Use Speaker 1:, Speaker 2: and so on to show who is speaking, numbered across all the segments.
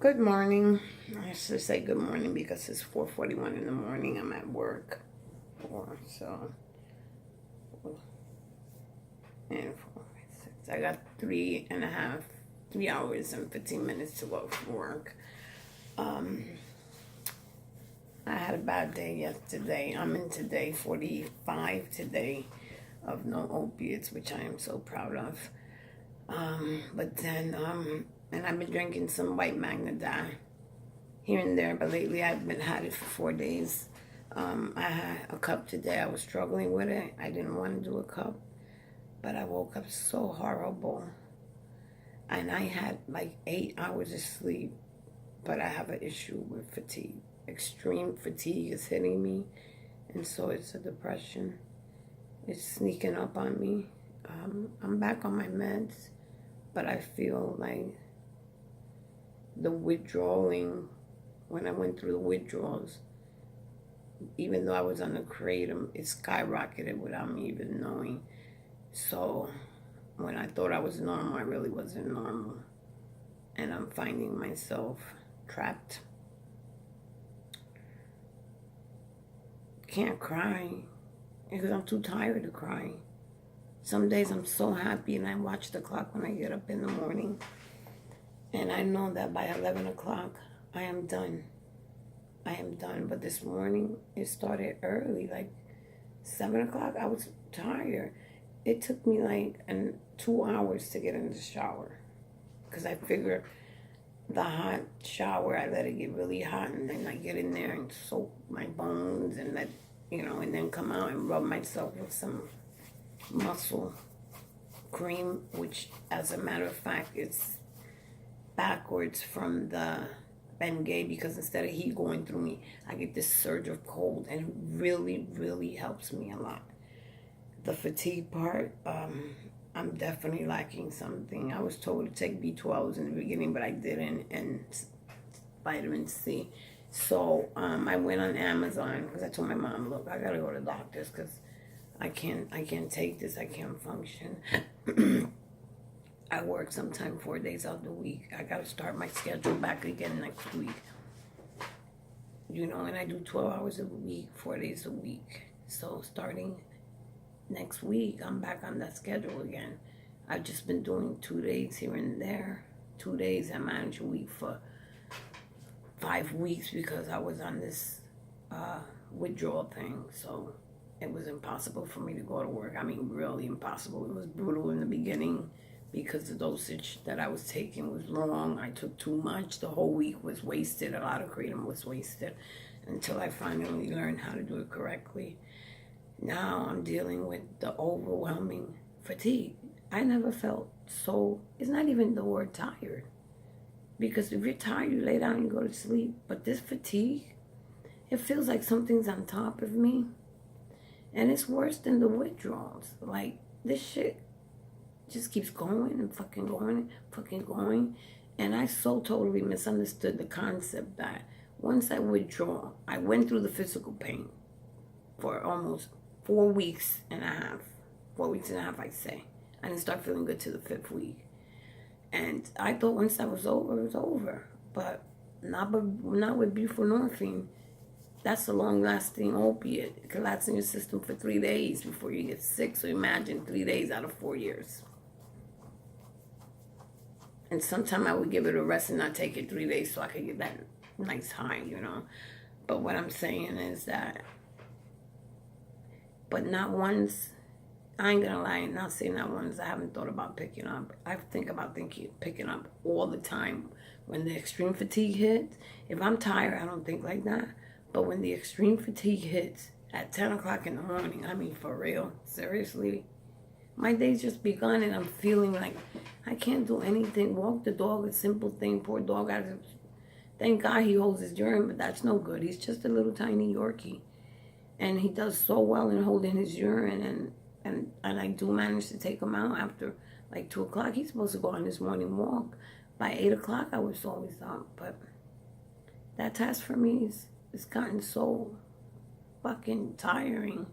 Speaker 1: Good morning. I should say good morning because it's 4:41 in the morning. I'm at work. So, and 4, 6. I got 3 hours and 15 minutes to go for work. Um, I had a bad day yesterday. I'm in today 45 today of no opiates, which I am so proud of. And I've been drinking some white Magna here and there, but lately I've been had it for 4 days. I had a cup today. I was struggling with it. I didn't want to do a cup, but I woke up so horrible, and I had like 8 hours of sleep. But I have an issue with fatigue. Extreme fatigue is hitting me, and so it's a depression. It's sneaking up on me. I'm back on my meds, but I feel like the withdrawing, when I went through the withdrawals, even though I was on the Kratom, it skyrocketed without me even knowing. So when I thought I was normal, I really wasn't normal. And I'm finding myself trapped. Can't cry because I'm too tired to cry. Some days I'm so happy and I watch the clock when I get up in the morning. And I know that by 11 o'clock, I am done. I am done. But this morning, it started early, like 7 o'clock. I was tired. It took me like 2 hours to get in the shower. Because I figured the hot shower, I let it get really hot. And then I get in there and soak my bones and and then come out and rub myself with some muscle cream, which, as a matter of fact, it's backwards from the Bengay, because instead of heat going through me, I get this surge of cold, and it really, really helps me a lot. The fatigue part, I'm definitely lacking something. I was told to take B12s in the beginning, but I didn't, and vitamin C. So I went on Amazon because I told my mom, look, I gotta go to the doctors because I can't take this. I can't function. I work sometime 4 days out of the week. I got to start my schedule back again next week. And I do 12 hours a week, 4 days a week. So starting next week, I'm back on that schedule again. I've just been doing 2 days here and there. 2 days. I managed a week for 5 weeks because I was on this withdrawal thing. So it was impossible for me to go to work. I mean, really impossible. It was brutal in the beginning, because the dosage that I was taking was wrong. I took too much. The whole week was wasted. A lot of Kratom was wasted until I finally learned how to do it correctly. Now I'm dealing with the overwhelming fatigue. I never felt so, it's not even the word tired. Because if you're tired, you lay down and you go to sleep. But this fatigue, it feels like something's on top of me. And it's worse than the withdrawals. Like, this shit just keeps going and fucking going and fucking going. And I so totally misunderstood the concept that once I withdraw, I went through the physical pain for almost 4 weeks and a half. 4 weeks and a half, I say. I didn't start feeling good till the 5th week. And I thought once that was over, it was over. But not with buprenorphine. That's a long-lasting opiate. It can last in your system for 3 days before you get sick. So imagine 3 days out of 4 years. And sometimes I would give it a rest and not take it 3 days so I could get that nice high, But what I'm saying is that, but not once, I ain't gonna lie, not saying not once, I haven't thought about picking up. I think about picking up all the time. When the extreme fatigue hits, if I'm tired, I don't think like that. But when the extreme fatigue hits at 10 o'clock in the morning, I mean, for real, seriously, my day's just begun and I'm feeling like I can't do anything. Walk the dog, a simple thing. Poor dog. Thank God he holds his urine, but that's no good. He's just a little tiny Yorkie. And he does so well in holding his urine. And I do manage to take him out after like 2 o'clock. He's supposed to go on his morning walk. By 8 o'clock, I was always up. But that task for me is gotten so fucking tiring.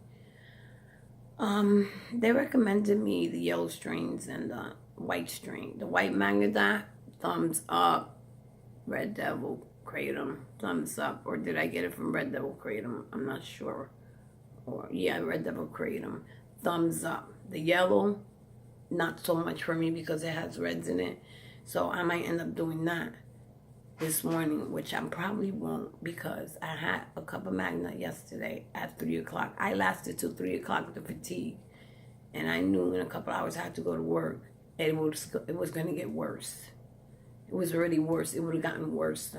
Speaker 1: They recommended me the yellow strains and the white strain. The white Magna, thumbs up. Red Devil Kratom, thumbs up. Or did I get it from Red Devil Kratom? I'm not sure. Or yeah, Red Devil Kratom, thumbs up. The yellow, not so much for me because it has reds in it. So I might end up doing that this morning, which I probably won't because I had a cup of Magna yesterday at 3 o'clock. I lasted till 3 o'clock with the fatigue. And I knew in a couple hours I had to go to work. It was going to get worse. It was already worse. It would have gotten worse.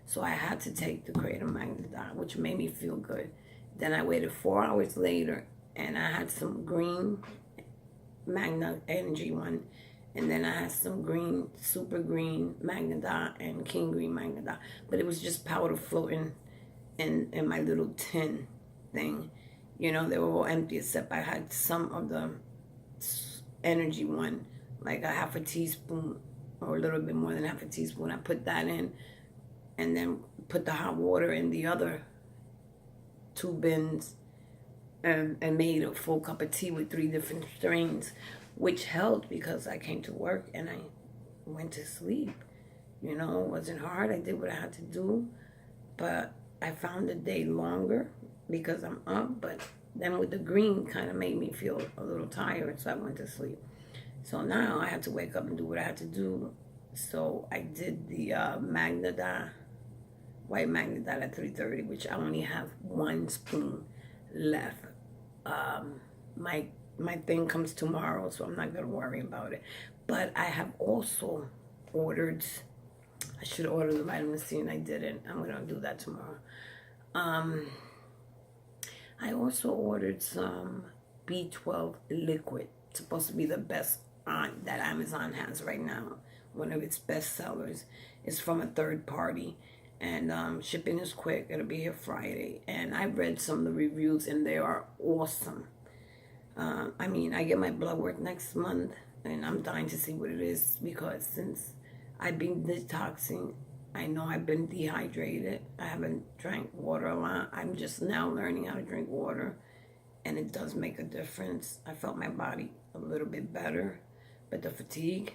Speaker 1: So I had to take the Kratom Magna, which made me feel good. Then I waited 4 hours later, and I had some green Magna Energy one. And then I had some green, super green Magna and King Green Magna. But it was just powder floating in my little tin thing. You know, they were all empty except I had some of the energy one, like a half a teaspoon or a little bit more than half a teaspoon. I put that in and then put the hot water in the other 2 bins and made a full cup of tea with 3 different strains, which helped because I came to work and I went to sleep. You know, it wasn't hard. I did what I had to do, but I found the day longer because I'm up, but then with the green kind of made me feel a little tired, so I went to sleep. So now I have to wake up and do what I had to do. So I did the white Magna at 3:30, which I only have 1 spoon left. My thing comes tomorrow, so I'm not going to worry about it. But I have also ordered, I should order the vitamin C and I didn't. I'm going to do that tomorrow. I also ordered some B12 liquid. It's supposed to be the best that Amazon has right now. One of its best sellers. It's from a third party. And shipping is quick. It'll be here Friday. And I read some of the reviews and they are awesome. I mean, I get my blood work next month. And I'm dying to see what it is. Because since I've been detoxing, I know I've been dehydrated. I haven't drank water a lot. I'm just now learning how to drink water. And it does make a difference. I felt my body a little bit better. But the fatigue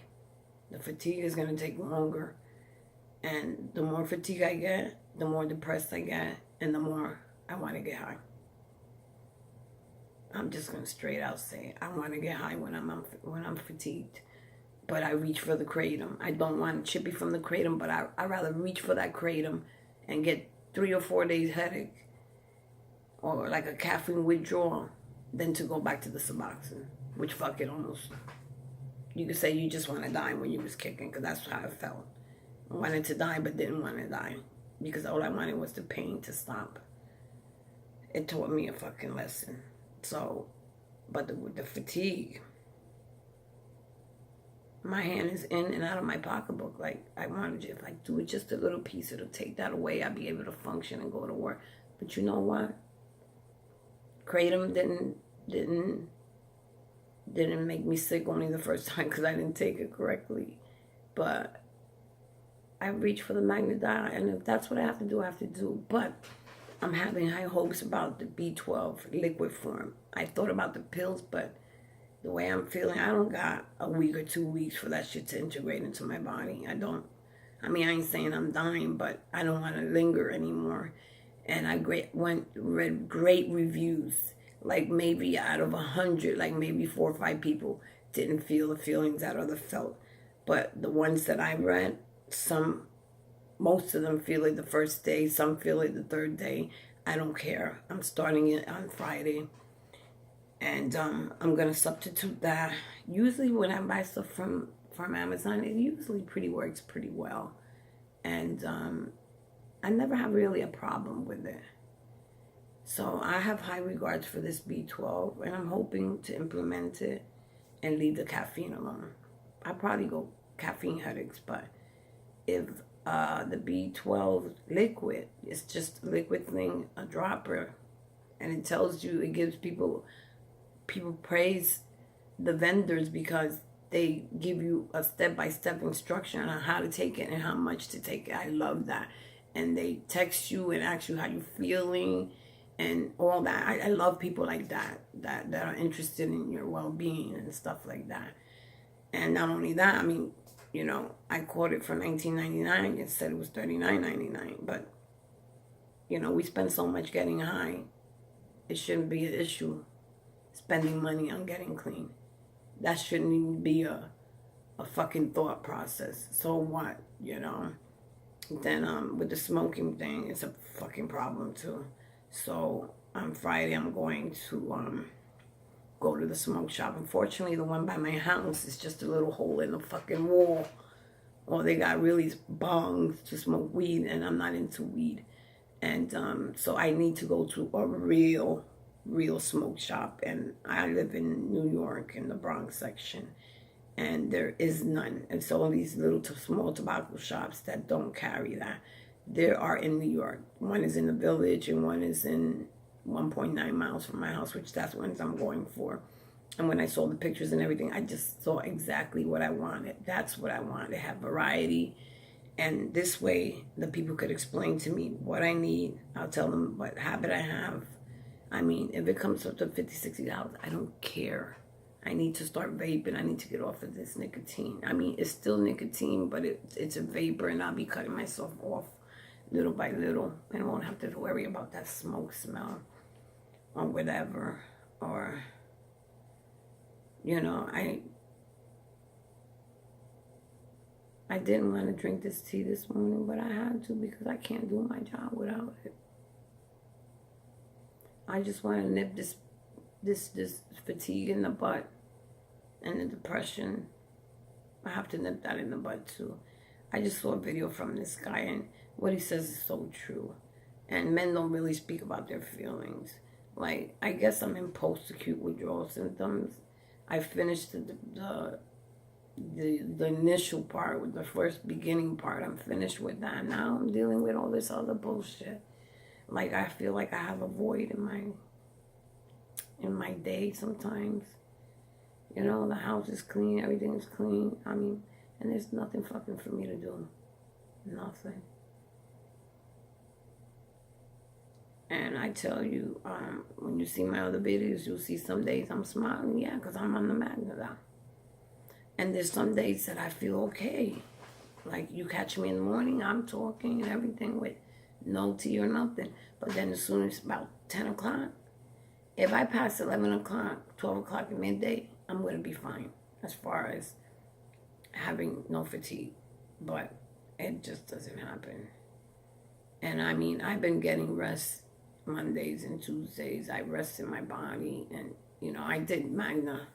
Speaker 1: is going to take longer. And the more fatigue I get, the more depressed I get. And the more I want to get high. I'm just going to straight out say I want to get high when I'm fatigued. But I reach for the Kratom. I don't want chippy from the Kratom, but I rather reach for that Kratom and get 3 or 4 days headache or like a caffeine withdrawal than to go back to the Suboxone, which fuck it almost. You could say you just want to die when you was kicking, because that's how I felt. I wanted to die but didn't want to die because all I wanted was the pain to stop. It taught me a fucking lesson. So, but the fatigue, my hand is in and out of my pocketbook. Like, I wanted to, if I do it just a little piece, it'll take that away. I'll be able to function and go to work. But you know what? Kratom didn't make me sick only the first time because I didn't take it correctly. But I reached for the Magna, and if that's what I have to do, I have to do. But I'm having high hopes about the B12 liquid form. I thought about the pills, but the way I'm feeling, I don't got a week or 2 weeks for that shit to integrate into my body. I don't. I mean, I ain't saying I'm dying, but I don't want to linger anymore. And I read great reviews. Like maybe out of 100, like maybe 4 or 5 people didn't feel the feelings that others felt. But the ones that I read, most of them feel it the first day. Some feel it the 3rd day. I don't care. I'm starting it on Friday. And I'm going to substitute that. Usually when I buy stuff from Amazon, it usually works pretty well. And I never have really a problem with it. So I have high regards for this B12. And I'm hoping to implement it and leave the caffeine alone. I'll probably go caffeine headaches. But if the B12 liquid, it's just a liquid thing, a dropper. And it tells you, it gives people praise the vendors because they give you a step-by-step instruction on how to take it and how much to take it. I love that. And they text you and ask you how you're feeling and all that. I love people like that are interested in your well-being and stuff like that. And not only that, I mean, You know, I caught it for $19.99. It said it was $39.99. But, you know, we spend so much getting high. It shouldn't be an issue spending money on getting clean. That shouldn't even be a fucking thought process. So what, you know? Then with the smoking thing, it's a fucking problem too. So on Friday, I'm going to go to the smoke shop. Unfortunately, the one by my house is just a little hole in the fucking wall. Or they got really bongs to smoke weed, and I'm not into weed. And so I need to go to a real smoke shop. And I live in New York in the Bronx section. And there is none. And so all these little small tobacco shops that don't carry that, there are in New York. One is in the Village and one is in 1.9 miles from my house, which that's what I'm going for. And when I saw the pictures and everything, I just saw exactly what I wanted. That's what I wanted, to have variety. And this way, the people could explain to me what I need. I'll tell them what habit I have. I mean, if it comes up to $50, $60, I don't care. I need to start vaping. I need to get off of this nicotine. I mean, it's still nicotine, but it's a vapor, and I'll be cutting myself off little by little. And I won't have to worry about that smoke smell or whatever. Or, you know, I didn't want to drink this tea this morning, but I had to because I can't do my job without it. I just want to nip this fatigue in the butt and the depression. I have to nip that in the butt too. I just saw a video from this guy, and what he says is so true. And men don't really speak about their feelings. Like, I guess I'm in post-acute withdrawal symptoms. I finished the initial part with the first beginning part. I'm finished with that. Now I'm dealing with all this other bullshit. Like, I feel like I have a void in my day sometimes. You know, the house is clean, everything is clean. I mean, and there's nothing fucking for me to do. Nothing. And I tell you, when you see my other videos, you'll see some days I'm smiling, yeah, because I'm on the magnet. And there's some days that I feel okay. Like, you catch me in the morning, I'm talking and everything with no tea or nothing. But then as soon as it's about 10 o'clock, if I pass 11 o'clock, 12 o'clock at midday, I'm going to be fine as far as having no fatigue. But it just doesn't happen. And I mean, I've been getting rest Mondays and Tuesdays. I rested my body. And, you know, I did Magna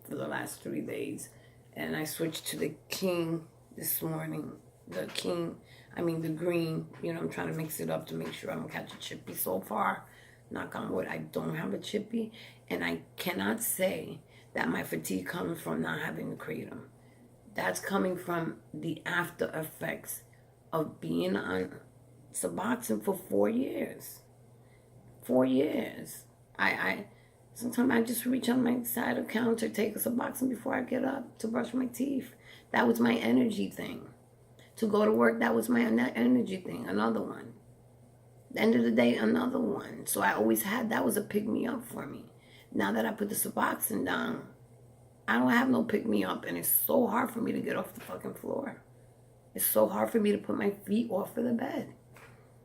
Speaker 1: for the last 3 days. And I switched to the King this morning. The green. You know, I'm trying to mix it up to make sure I don't catch a chippy so far. Knock on wood, I don't have a chippy. And I cannot say that my fatigue comes from not having the Kratom. That's coming from the after effects of being on Suboxone for 4 years. 4 years. Sometimes I just reach on my side of the counter, take a Suboxone before I get up to brush my teeth. That was my energy thing. To go to work, that was my energy thing. Another one. The end of the day, another one. So I always had, that was a pick-me-up for me. Now that I put the Suboxone down, I don't have no pick-me-up, and it's so hard for me to get off the fucking floor. It's so hard for me to put my feet off of the bed.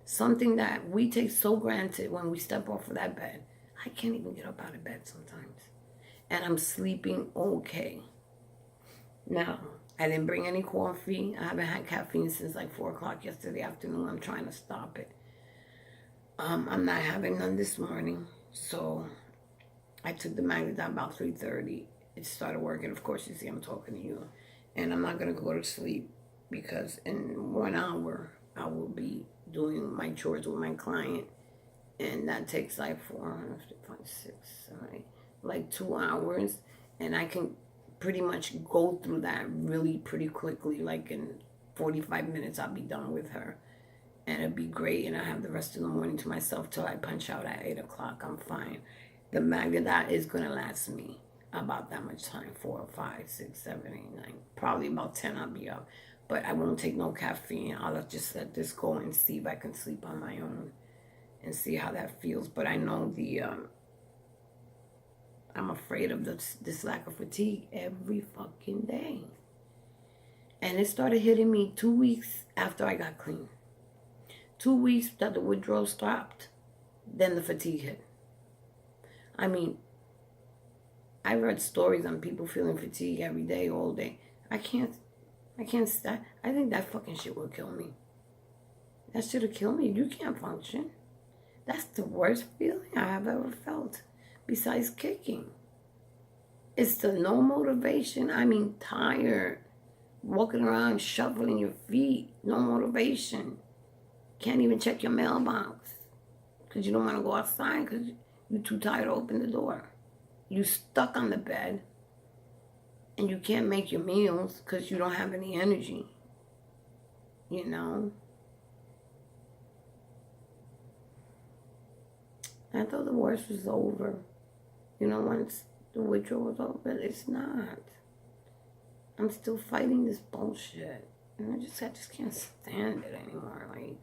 Speaker 1: Something that we take so granted when we step off of that bed. I can't even get up out of bed sometimes. And I'm sleeping okay. Now, I didn't bring any coffee. I haven't had caffeine since like 4 o'clock yesterday afternoon. I'm trying to stop it. I'm not having none this morning. So I took the magnet down about 3:30. It started working. Of course, you see I'm talking to you. And I'm not going to go to sleep because in 1 hour, I will be doing my chores with my client. And that takes like 4, 5, 6, 7, 8, like 2 hours. And I can pretty much go through that really pretty quickly. Like in 45 minutes, I'll be done with her. And it'd be great. And I have the rest of the morning to myself till I punch out at 8 o'clock. I'm fine. The magnet that is going to last me about that much time. 4, 5, 6, 7, 8, 9. Probably about 10 I'll be up. But I won't take no caffeine. I'll just let this go and see if I can sleep on my own. And see how that feels. But I know I'm afraid of this lack of fatigue every fucking day. And it started hitting me 2 weeks after I got clean. 2 weeks that the withdrawal stopped, then the fatigue hit. I mean, I read stories on people feeling fatigue every day, all day. I can't stop. I think that fucking shit will kill me. That should have killed me. You can't function. That's the worst feeling I have ever felt, besides kicking. It's the no motivation. I mean, tired. Walking around shuffling your feet. No motivation. Can't even check your mailbox because you don't want to go outside because you're too tired to open the door. You stuck on the bed and you can't make your meals because you don't have any energy. You know? I thought the worst was over. You know, once the withdrawal was over, it's not. I'm still fighting this bullshit. And I just can't stand it anymore. Like,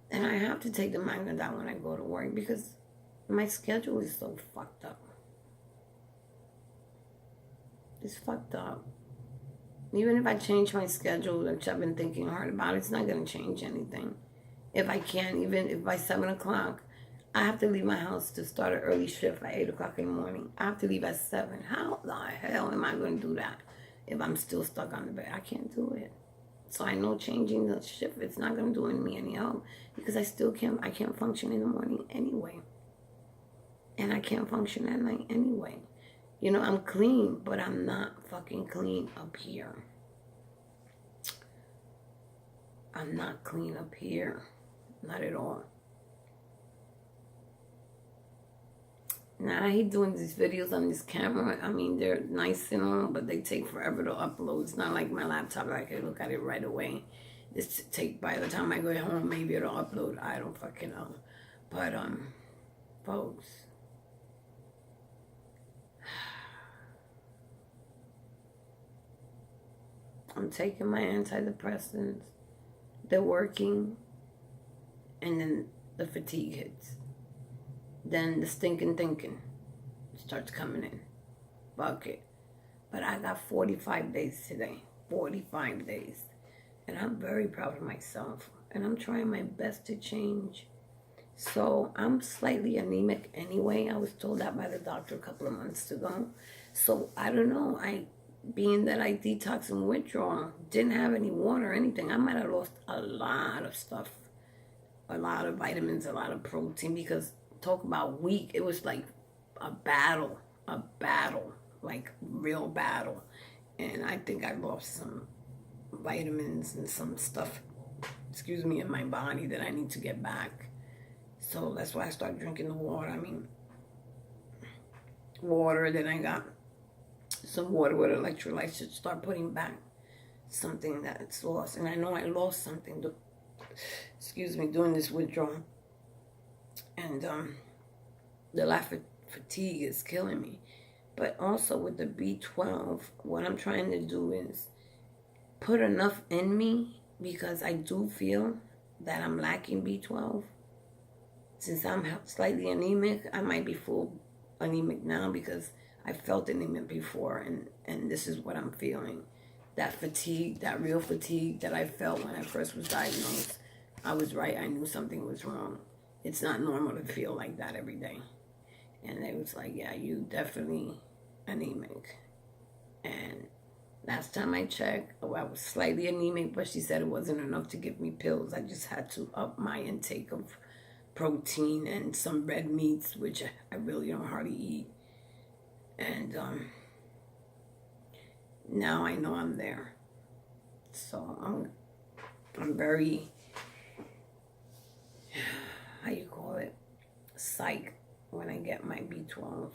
Speaker 1: and I have to take the magnet out when I go to work because my schedule is so fucked up. It's fucked up. Even if I change my schedule, which I've been thinking hard about, it's not going to change anything. If I can't, even if by 7 o'clock, I have to leave my house to start an early shift at 8 o'clock in the morning. I have to leave at 7. How the hell am I going to do that if I'm still stuck on the bed? I can't do it. So I know changing the shift, it's not going to do me any help because I can't function in the morning anyway. And I can't function at night anyway. You know, I'm clean, but I'm not fucking clean up here. I'm not clean up here. Not at all. Now, I hate doing these videos on this camera. I mean, they're nice and all, but they take forever to upload. It's not like my laptop. I can look at it right away. This take, by the time I go home, maybe it'll upload. I don't fucking know. But, folks, I'm taking my antidepressants. They're working. And then the fatigue hits. Then the stinking thinking starts coming in. Fuck it. But I got 45 days today. 45 days. And I'm very proud of myself. And I'm trying my best to change. So I'm slightly anemic anyway. I was told that by the doctor a couple of months ago. So I don't know. Being that I detox and withdraw, didn't have any water or anything, I might have lost a lot of stuff. A lot of vitamins, a lot of protein, because talk about weak, it was like a battle, like real battle. And I think I lost some vitamins and some stuff, in my body that I need to get back. So that's why I started drinking the water. I mean, water, then I got some water with electrolytes to start putting back something that's lost. And I know I lost something, doing this withdrawal. And the lack of fatigue is killing me. But also with the B12, what I'm trying to do is put enough in me, because I do feel that I'm lacking B12. Since I'm slightly anemic, I might be full anemic now because I felt anemic before, and this is what I'm feeling. That fatigue, that real fatigue that I felt when I first was diagnosed, I was right. I knew something was wrong. It's not normal to feel like that every day. And they was like, yeah, you definitely anemic. And last time I checked, I was slightly anemic, but she said it wasn't enough to give me pills. I just had to up my intake of protein and some red meats, which I really don't hardly eat. And now I know I'm there. So I'm very, how you call it, psych when I get my B12,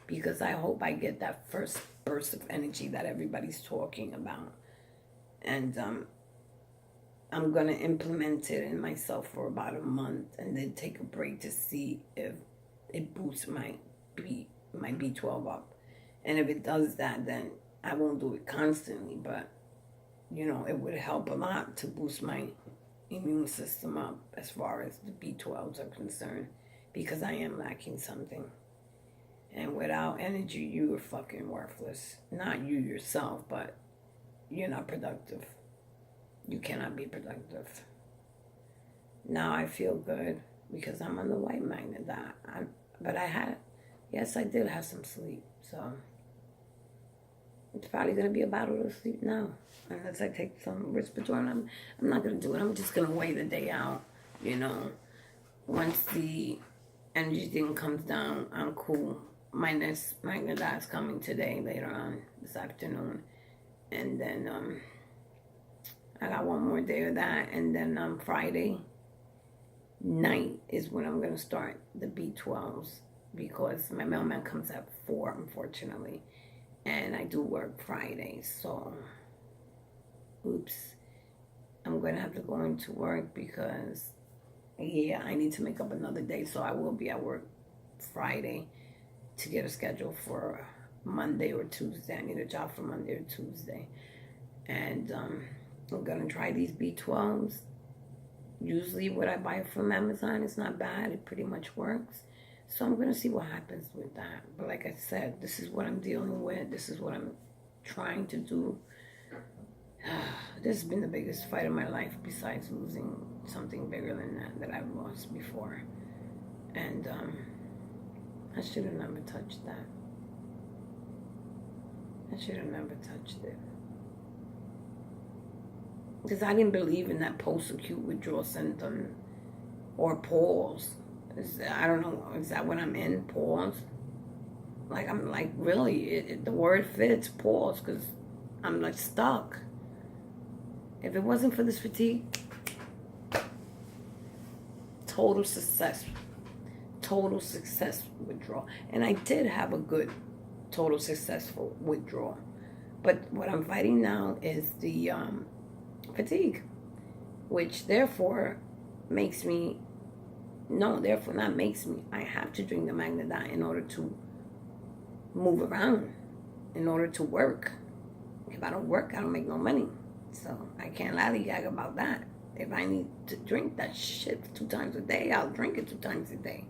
Speaker 1: because I hope I get that first burst of energy that everybody's talking about. And I'm going to implement it in myself for about a month and then take a break to see if it boosts my B12 up. And if it does that, then I won't do it constantly, but, you know, it would help a lot to boost my immune system up as far as the B12s are concerned, because I am lacking something. And without energy, you are fucking worthless. Not you yourself, but you're not productive. You cannot be productive. Now I feel good because I'm on the white magnet. But yes, I did have some sleep. So it's probably going to be a bottle of sleep now. Unless I take some Risperdal. I'm not going to do it. I'm just going to wait the day out. Once the energy thing comes down, I'm cool. My next magnet is coming today, later on this afternoon. And then I got one more day of that. And then Friday night is when I'm going to start the B12s because my mailman comes at 4, unfortunately. And I do work Fridays, so oops. I'm going to have to go into work because, yeah, I need to make up another day, so I will be at work Friday to get a schedule for Monday or Tuesday. I need a job for Monday or Tuesday. And I'm going to try these B12s. Usually what I buy from Amazon is not bad. It pretty much works. So I'm going to see what happens with that. But like I said, this is what I'm dealing with. This is what I'm trying to do. This has been the biggest fight of my life besides losing something bigger than that I've lost before. And I should have never touched that. I should have never touched it. Because I didn't believe in that post-acute withdrawal symptom or pause. I don't know, is that what I'm in? Pause? Like, I'm like, really, the word fits, pause, because I'm like stuck. If it wasn't for this fatigue, total success withdrawal. And I did have a good total successful withdrawal. But what I'm fighting now is the fatigue, which therefore makes me, I have to drink the Magnadine in order to move around, in order to work. If I don't work, I don't make no money. So I can't lollygag about that. If I need to drink that shit 2 times a day, I'll drink it 2 times a day.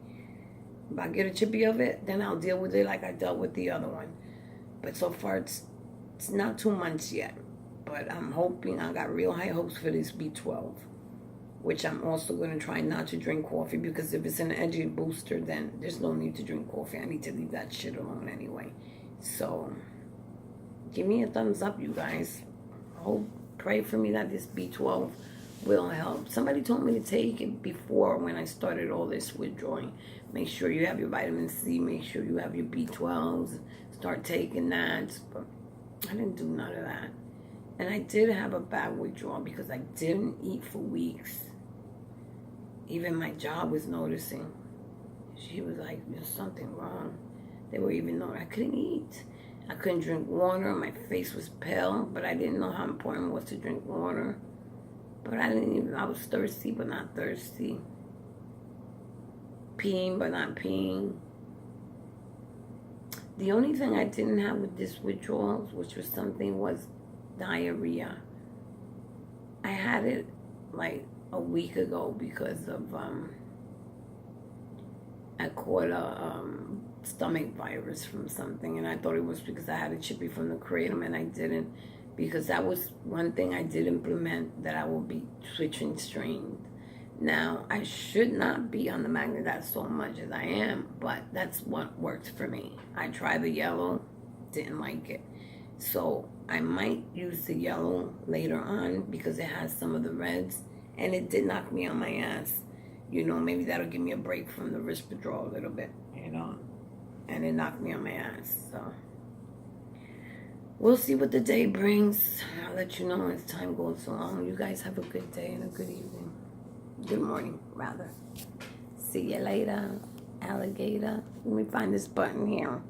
Speaker 1: If I get a chippy of it, then I'll deal with it like I dealt with the other one. But so far, it's not 2 months yet. But I'm hoping, I got real high hopes for this B12, which I'm also going to try not to drink coffee, because if it's an energy booster, then there's no need to drink coffee. I need to leave that shit alone anyway. So give me a thumbs up, you guys. Pray for me that this B12 will help. Somebody told me to take it before when I started all this withdrawing. Make sure you have your vitamin C. Make sure you have your B12s. Start taking that. But I didn't do none of that. And I did have a bad withdrawal because I didn't eat for weeks. Even my job was noticing. She was like, there's something wrong. They were even knowing I couldn't eat. I couldn't drink water. My face was pale, but I didn't know how important it was to drink water. But I was thirsty, but not thirsty. Peeing, but not peeing. The only thing I didn't have with this withdrawals, which was something, was diarrhea. I had it like a week ago because of I caught a stomach virus from something, and I thought it was because I had a chippy from the Kratom, and I didn't, because that was one thing I did implement, that I will be switching strains. Now, I should not be on the Magnadine so much as I am, but that's what worked for me. I tried the yellow, didn't like it. So I might use the yellow later on because it has some of the reds, and it did knock me on my ass. Maybe that'll give me a break from the Risperdal a little bit, and it knocked me on my ass. So we'll see what the day brings. I'll let you know as time goes along. You guys have a good day and a good evening. Good morning, rather. See you later, alligator. Let me find this button here.